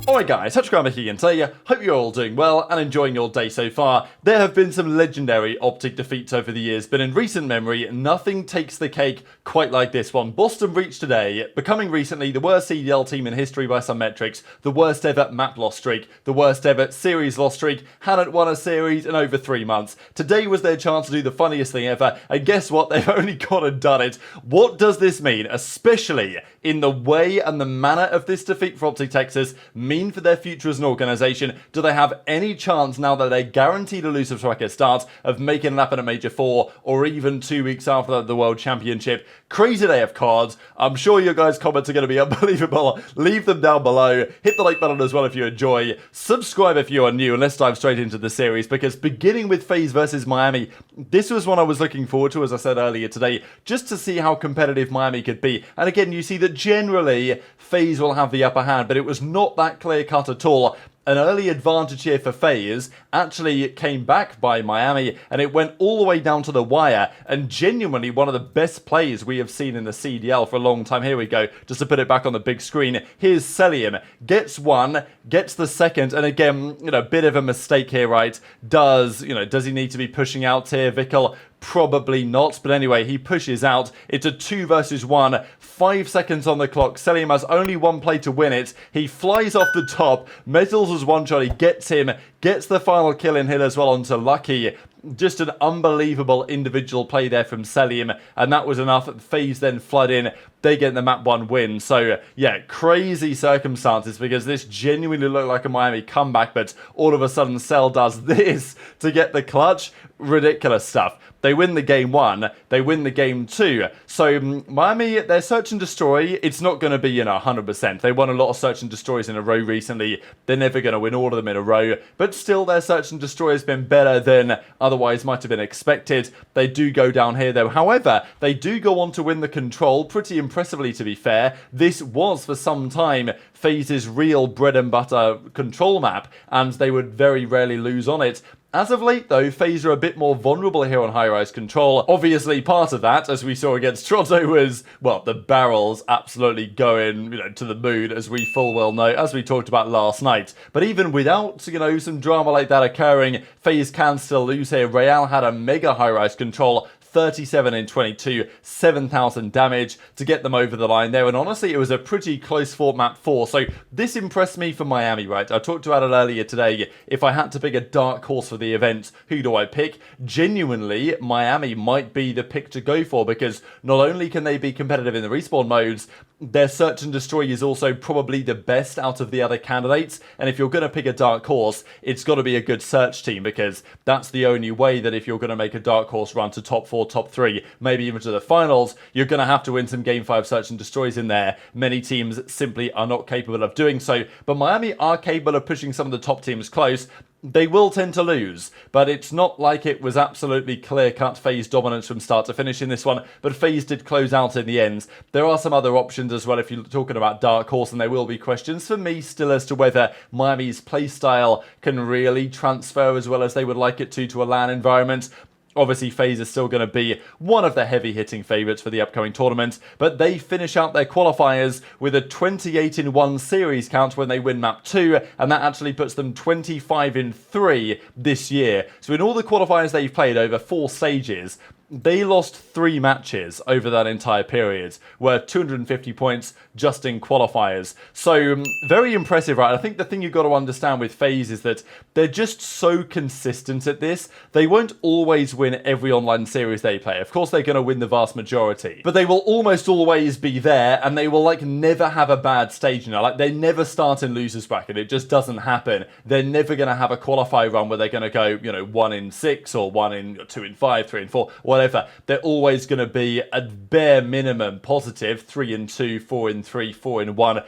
Alright guys, TacticalRab here, and today hope you're all doing well and enjoying your day so far. There have been some legendary OpTic defeats over the years, but in recent memory, nothing takes the cake quite like this one. Boston Breach today, becoming recently the worst CDL team in history by some metrics, the worst ever map loss streak, the worst ever series loss streak, hadn't won a series in over 3 months. Today was their chance to do the funniest thing ever, and guess what? They've only gone and done it. What does this mean, especially in the way and the manner of this defeat for OpTic Texas, mean for their future as an organisation? Do they have any chance, now that they're guaranteed a elusive bracket start, of making it happen at Major 4 or even 2 weeks after the World Championship? Crazy day of cards. I'm sure your guys' comments are going to be unbelievable. Leave them down below. Hit the like button as well if you enjoy. Subscribe if you are new, and let's dive straight into the series, because beginning with FaZe versus Miami, this was one I was looking forward to, as I said earlier today, just to see how competitive Miami could be. And again, you see that generally FaZe will have the upper hand, but it was not that clear cut at all. An early advantage here for FaZe actually came back by Miami, and it went all the way down to the wire, and genuinely one of the best plays we have seen in the CDL for a long time. Here we go, just to put it back on the big screen. Here's Cellium, gets one, gets the second, and again, bit of a mistake here, right? Does he need to be pushing out here, Vikul? Probably not, but anyway, he pushes out. It's a 2 versus 1, 5 seconds on the clock. Cellium has only one play to win it. He flies off the top. MettalZ was one shot. He gets him, gets the final kill in here as well onto Lucky. Just an unbelievable individual play there from Cellium, and that was enough. FaZe then flood in. They get the map 1 win. So, yeah, crazy circumstances, because this genuinely looked like a Miami comeback, but all of a sudden Cell does this to get the clutch. Ridiculous stuff. They win the game 1, they win the game 2. So Miami, their search and destroy, it's not going to be 100%. They won a lot of search and destroys in a row recently. They're never going to win all of them in a row, but still their search and destroy has been better than otherwise might have been expected. They do go down here though. However, they do go on to win the control pretty impressively, to be fair. This was for some time FaZe's real bread and butter control map, and they would very rarely lose on it. As of late though, FaZe are a bit more vulnerable here on high-rise control. Obviously part of that, as we saw against Drazah, was, well, the barrels absolutely going, to the moon, as we full well know, as we talked about last night. But even without, some drama like that occurring, FaZe can still lose here. ReeaL had a mega high-rise control, 37 in 22, 7,000 damage to get them over the line there, and honestly it was a pretty close fought map 4, so this impressed me for Miami, right? I talked about it earlier today. If I had to pick a dark horse for the event, who do I pick? Genuinely, Miami might be the pick to go for, because not only can they be competitive in the respawn modes, their search and destroy is also probably the best out of the other candidates, and if you're going to pick a dark horse, it's got to be a good search team, because that's the only way that if you're going to make a dark horse run to top 4, top 3, maybe even to the finals, you're going to have to win some game 5 search and destroys in there. Many teams simply are not capable of doing so, but Miami are capable of pushing some of the top teams close. They will tend to lose, but it's not like it was absolutely clear-cut FaZe dominance from start to finish in this one, but FaZe did close out in the end. There are some other options as well if you're talking about dark horse, and there will be questions for me still as to whether Miami's playstyle can really transfer as well as they would like it to a LAN environment. Obviously, FaZe is still going to be one of the heavy-hitting favourites for the upcoming tournament, but they finish out their qualifiers with a 28-1 series count when they win map 2, and that actually puts them 25-3 this year. So in all the qualifiers they've played over 4 stages, they lost 3 matches over that entire period, worth 250 points just in qualifiers. So, very impressive, right? I think the thing you've got to understand with FaZe is that they're just so consistent at this. They won't always win every online series they play. Of course, they're going to win the vast majority, but they will almost always be there, and they will, never have a bad stage, they never start in loser's bracket. It just doesn't happen. They're never going to have a qualify run where they're going to go, 1 in 6 or 1 in 2 in 5, 3 in 4, whatever. They're always going to be a bare minimum positive 3 in 2, 4 in 3, 4 in 1,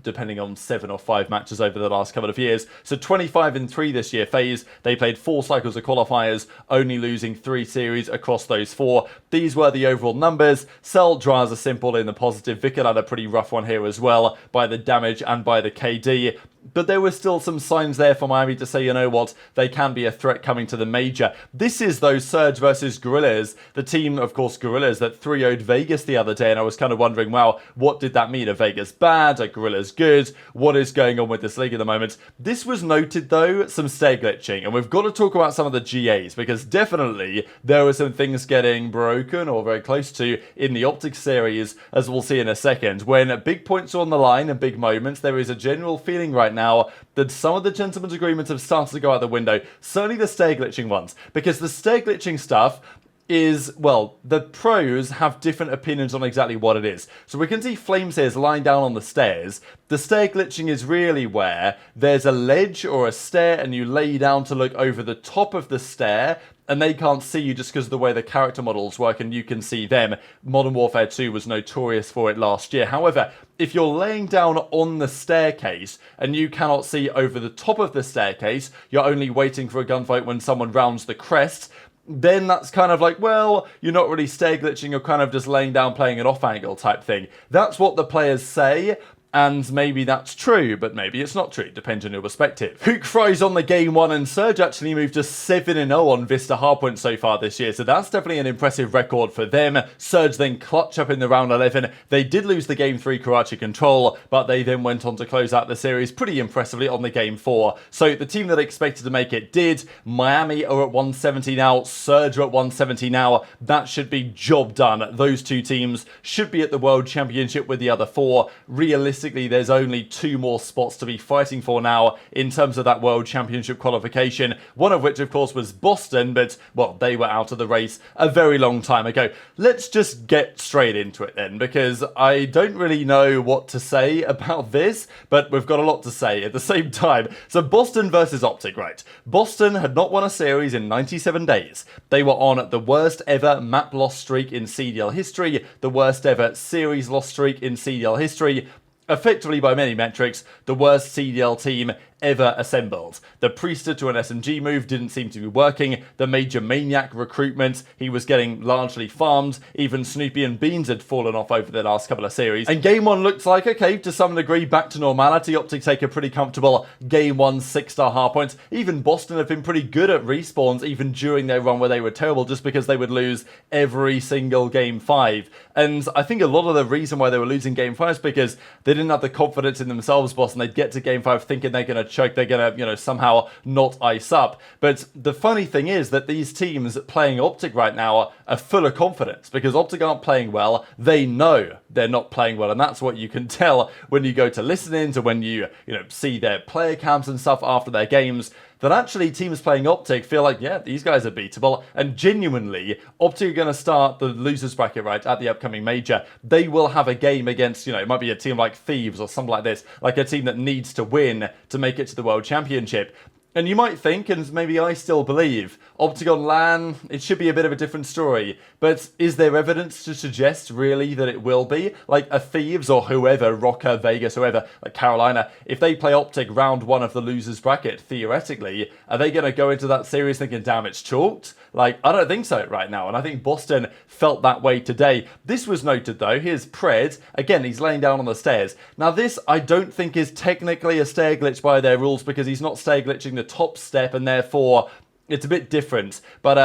depending on 7 or 5 matches over the last couple of years. So 25-3 this year. FaZe, they played 4 cycles of qualifiers, only losing 3 series across those 4. These were the overall numbers. Cell, Drazah, simple in the positive. Vikul had a pretty rough one here as well, by the damage and by the KD. but there were still some signs there for Miami to say, you know what, they can be a threat coming to the major. This is, though, Surge versus Gorillas, the team, of course, Gorillas, that 3-0'd Vegas the other day, and I was kind of wondering, wow, what did that mean? Are Vegas bad? Are Gorillas good? What is going on with this league at the moment? This was noted, though, some stair glitching, and we've got to talk about some of the GAs, because definitely there were some things getting broken, or very close to, in the OpTic series, as we'll see in a second. When big points are on the line and big moments, there is a general feeling right now that some of the gentlemen's agreements have started to go out the window, certainly the stair glitching ones, because the stair glitching stuff is, well, the pros have different opinions on exactly what it is. So we can see Flames here is lying down on the stairs. The stair glitching is really where there's a ledge or a stair and you lay down to look over the top of the stair, and they can't see you just because of the way the character models work and you can see them. Modern Warfare 2 was notorious for it last year. However, if you're laying down on the staircase and you cannot see over the top of the staircase, you're only waiting for a gunfight when someone rounds the crest, then that's kind of like, well, you're not really stair glitching, you're kind of just laying down playing an off angle type thing. That's what the players say. And maybe that's true, but maybe it's not true, depends on your perspective. Hook fries on the game one, and Surge actually moved to 7-0 on Vista hardpoint so far this year, so that's definitely an impressive record for them. Surge then clutch up in the round 11. They did lose the game 3 Karachi control, but they then went on to close out the series pretty impressively on the game 4. So the team that expected to make it did. Miami are at 170 now, Surge are at 170 now. That should be job done. Those two teams should be at the World Championship with the other 4. Realistically, there's only 2 more spots to be fighting for now in terms of that World Championship qualification, one of which, of course, was Boston, but, well, they were out of the race a very long time ago. Let's just get straight into it then, because I don't really know what to say about this, but we've got a lot to say at the same time. So Boston versus OpTic, right? Boston had not won a series in 97 days. They were on the worst ever map loss streak in CDL history, the worst ever series loss streak in CDL history, effectively by many metrics, the worst CDL team ever assembled. The Priestahh to an SMG move didn't seem to be working. The Major Maniac recruitment, he was getting largely farmed. Even Snoopy and Beans had fallen off over the last couple of series. And game 1 looked like, okay, to some degree, back to normality. OpTic take a pretty comfortable game 1 6-star hardpoint. Even Boston have been pretty good at respawns, even during their run where they were terrible, just because they would lose every single game 5. And I think a lot of the reason why they were losing game 5 is because they didn't have the confidence in themselves, Boston. They'd get to game 5 thinking they're going to choke, they're going to, somehow not ice up. But the funny thing is that these teams playing OpTic right now are full of confidence, because OpTic aren't playing well. They know they're not playing well, and that's what you can tell when you go to listen to when you see their player cams and stuff after their games, that actually teams playing OpTic feel like, yeah, these guys are beatable, and genuinely, OpTic are going to start the losers bracket, right, at the upcoming major. They will have a game against, it might be a team like Thieves or something like this, like a team that needs to win to make it to the World Championship. And you might think, and maybe I still believe, OpTic on LAN, it should be a bit of a different story. But is there evidence to suggest, really, that it will be? Like a Thieves or whoever, Rocker, Vegas, whoever, like Carolina, if they play OpTic round 1 of the losers bracket, theoretically, are they going to go into that series thinking, damn, it's chalked? Like, I don't think so right now, and I think Boston felt that way today. This was noted, though. Here's Pred. Again, he's laying down on the stairs. Now, this, I don't think, is technically a stair glitch by their rules, because he's not stair glitching the top step, and therefore, it's a bit different. But,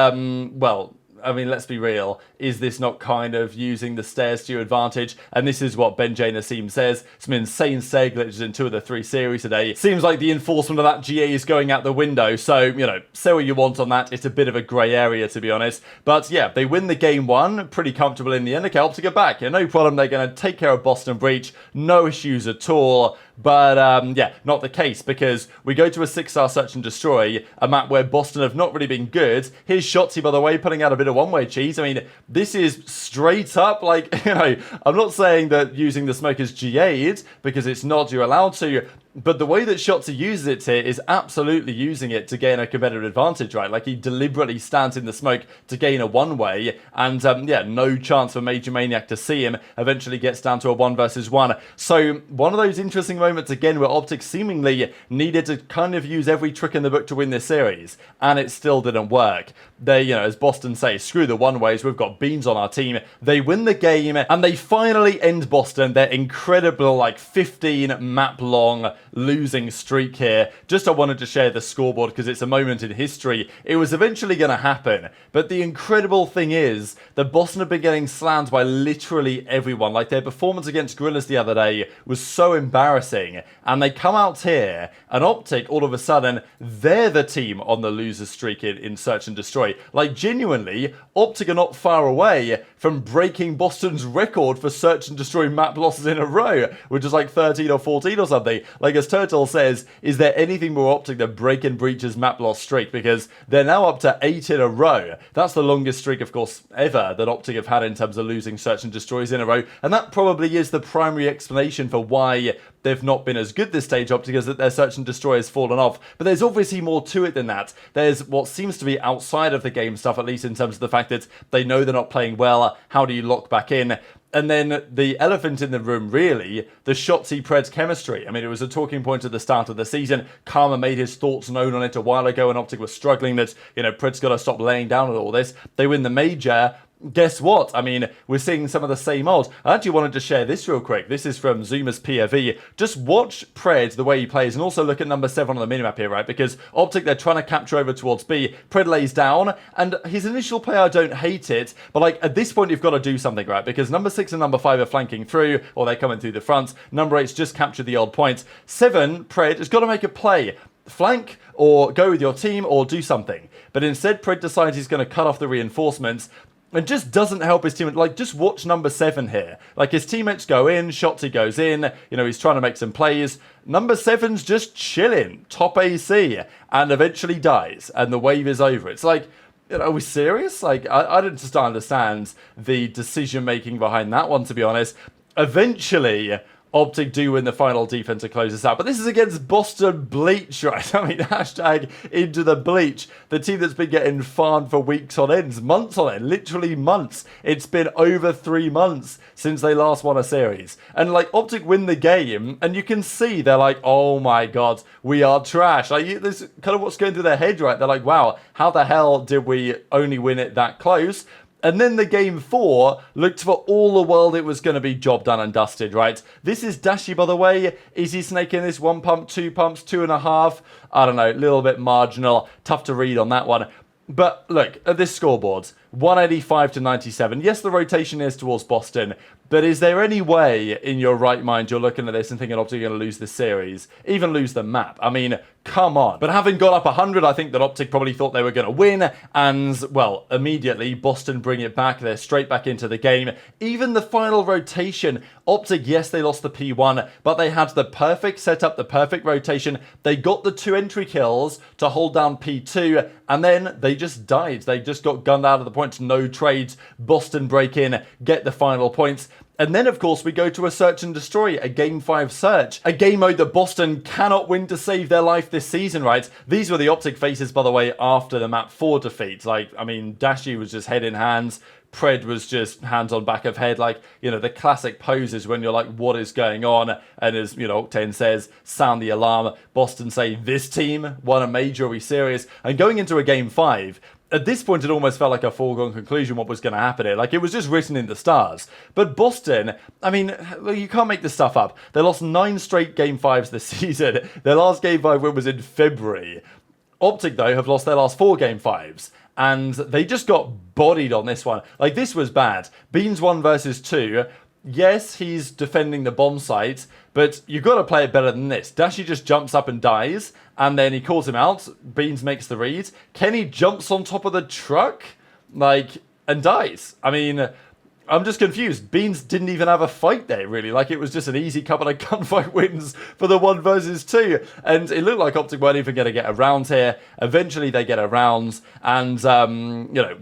well, I mean, let's be real. Is this not kind of using the stairs to your advantage? And this is what JoeDeceives says. Some insane stair glitches in 2 of the 3 series today. Seems like the enforcement of that GA is going out the window. So, say what you want on that. It's a bit of a grey area, to be honest. But yeah, they win the game 1. Pretty comfortable in the end. Okay, OpTic are back. Yeah, no problem. They're going to take care of Boston Breach. No issues at all. But, yeah, not the case, because we go to a 6-star search and destroy, a map where Boston have not really been good. Here's Shotzzy, by the way, putting out a bit of one-way cheese. I mean, this is straight up, like, I'm not saying that using the smoke is GA'd, because it's not, you're allowed to, but the way that Shotzzy uses it here is absolutely using it to gain a competitive advantage, right? Like, he deliberately stands in the smoke to gain a one-way, and, yeah, no chance for Major Maniac to see him, eventually gets down to a 1 versus 1. So, one of those interesting moments, again, where OpTic seemingly needed to kind of use every trick in the book to win this series, and it still didn't work. They, as Boston say, screw the one-ways, we've got Beans on our team. They win the game, and they finally end Boston, their incredible, like, 15-map-long losing streak here. Just I wanted to share the scoreboard because it's a moment in history. It was eventually going to happen, but the incredible thing is that Boston have been getting slammed by literally everyone. Like, their performance against Gorillas the other day was so embarrassing, and they come out here, and OpTic, all of a sudden, they're the team on the loser streak in Search and Destroy. Like, genuinely, OpTic are not far away from breaking Boston's record for Search and Destroy map losses in a row, which is like 13 or 14 or something. Like, as Turtle says, is there anything more OpTic than break and breach's map loss streak? Because they're now up to 8 in a row. That's the longest streak, of course, ever that OpTic have had in terms of losing Search and Destroys in a row, and that probably is the primary explanation for why they've not been as good this stage, OpTic, is that their Search and Destroy has fallen off. But there's obviously more to it than that. There's what seems to be outside of the game stuff, at least in terms of the fact that they know they're not playing well. How do you lock back in? And then the elephant in the room, really, the Shotzzy Preds chemistry. I mean, it was a talking point at the start of the season. Karma made his thoughts known on it a while ago, and OpTic was struggling that, Preds got to stop laying down on all this. They win the major. Guess what? I mean, we're seeing some of the same odds. I actually wanted to share this real quick. This is from Zuma's POV. Just watch Pred, the way he plays, and also look at number 7 on the minimap here, right? Because OpTic, they're trying to capture over towards B. Pred lays down, and his initial play, I don't hate it, but like, at this point, you've got to do something, right? Because number 6 and number 5 are flanking through, or they're coming through the front. Number 8's just captured the odd points. 7, Pred, has got to make a play. Flank, or go with your team, or do something. But instead, Pred decides he's going to cut off the reinforcements, and just doesn't help his team. Like, just watch number 7 here. Like, his teammates go in, Shotzzy goes in, he's trying to make some plays. Number 7's just chilling, top AC, and eventually dies, and the wave is over. It's like, are we serious? Like, I don't just understand the decision-making behind that one, to be honest. Eventually, OpTic do win the final defense to close this out. But this is against Boston Bleach, right? I mean, hashtag into the bleach. The team that's been getting farmed for weeks on ends, months on end, literally months. It's been over 3 months since they last won a series. And like, OpTic win the game, and you can see they're like, oh my god, we are trash. Like, this is kind of what's going through their head, right? They're like, wow, how the hell did we only win it that close? And then the game 4 looked for all the world it was going to be job done and dusted, right? This is Dashy, by the way. Is he snaking this? 1 pump, 2 pumps, 2.5? I don't know, a little bit marginal. Tough to read on that one. But look, at this scoreboard, 185 to 97. Yes, the rotation is towards Boston, but is there any way in your right mind you're looking at this and thinking, OpTic are going to lose this series? Even lose the map? I mean, come on. But having got up 100, I think that OpTic probably thought they were going to win. And, well, immediately, Boston bring it back. They're straight back into the game. Even the final rotation, OpTic, yes, they lost the P1, but they had the perfect setup, the perfect rotation. They got the 2 entry kills to hold down P2, and then they just died. They just got gunned out of the points. No trades. Boston break in, get the final points. And then, of course, we go to a Search and Destroy, a Game 5 Search. A game mode that Boston cannot win to save their life this season, right? These were the OpTic faces, by the way, after the map 4 defeat. Like, I mean, Dashy was just head in hands. Pred was just hands on back of head, like, the classic poses when you're like, what is going on? And as, Octane says, sound the alarm. Boston say, this team won a major, are we serious? And going into a Game 5, at this point, it almost felt like a foregone conclusion what was going to happen here. Like, it was just written in the stars. But Boston, I mean, you can't make this stuff up. They lost 9 straight Game 5s this season. Their last Game 5 win was in February. OpTic, though, have lost their last 4 Game 5s. And they just got bodied on this one. Like, this was bad. Beans 1 versus 2. Yes, he's defending the bomb site, but you've got to play it better than this. Dashy just jumps up and dies, and then he calls him out. Beans makes the read. Kenny jumps on top of the truck, and dies. I mean, I'm just confused. Beans didn't even have a fight there, really. Like, it was just an easy couple of gunfight wins for the 1 versus 2. And it looked like OpTic weren't even going to get around here. Eventually, they get around. And,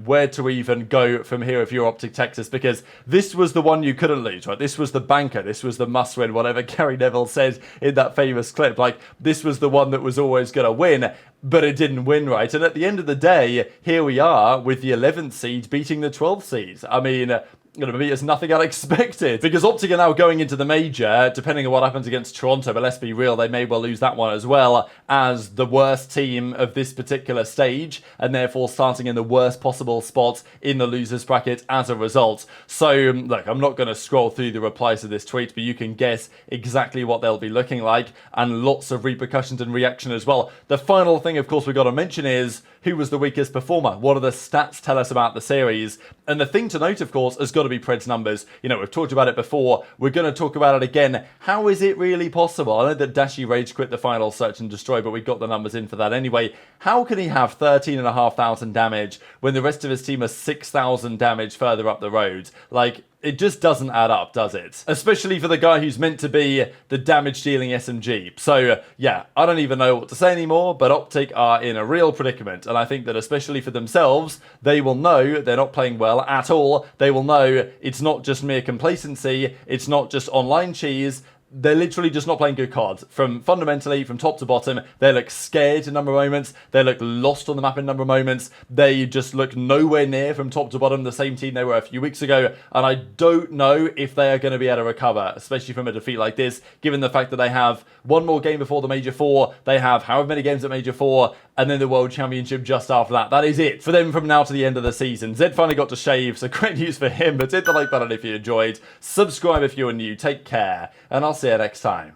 where to even go from here if you're OpTic Texas? Because this was the one you couldn't lose, right? This was the banker. This was the must-win, whatever Gary Neville said in that famous clip. Like, this was the one that was always going to win. But it didn't win, right? And at the end of the day, here we are with the 11th seed beating the 12th seed. I mean, maybe it's nothing unexpected, because OpTic are now going into the major, depending on what happens against Toronto, but let's be real, they may well lose that one as well, as the worst team of this particular stage, and therefore starting in the worst possible spot in the losers bracket as a result. So, look, I'm not going to scroll through the replies to this tweet, but you can guess exactly what they'll be looking like, and lots of repercussions and reaction as well. The final thing, of course, we've got to mention is, who was the weakest performer? What do the stats tell us about the series? And the thing to note, of course, has got to be Pred's numbers. You know, we've talked about it before. We're going to talk about it again. How is it really possible? I know that Dashy rage quit the final search and destroy, but we got the numbers in for that anyway. How can he have 13,500 damage when the rest of his team are 6,000 damage further up the road? Like, it just doesn't add up, does it? Especially for the guy who's meant to be the damage-dealing SMG. So, yeah, I don't even know what to say anymore, but OpTic are in a real predicament. And I think that especially for themselves, they will know they're not playing well at all. They will know it's not just mere complacency. It's not just online cheese. They're literally just not playing good cards. Fundamentally, from top to bottom, they look scared in a number of moments. They look lost on the map in a number of moments. They just look nowhere near from top to bottom the same team they were a few weeks ago. And I don't know if they are going to be able to recover, especially from a defeat like this, given the fact that they have one more game before the Major 4. They have however many games at Major 4, and then the World Championship just after that. That is it for them from now to the end of the season. Zed finally got to shave, so great news for him. But hit the like button if you enjoyed. Subscribe if you're new. Take care, and I'll see you next time.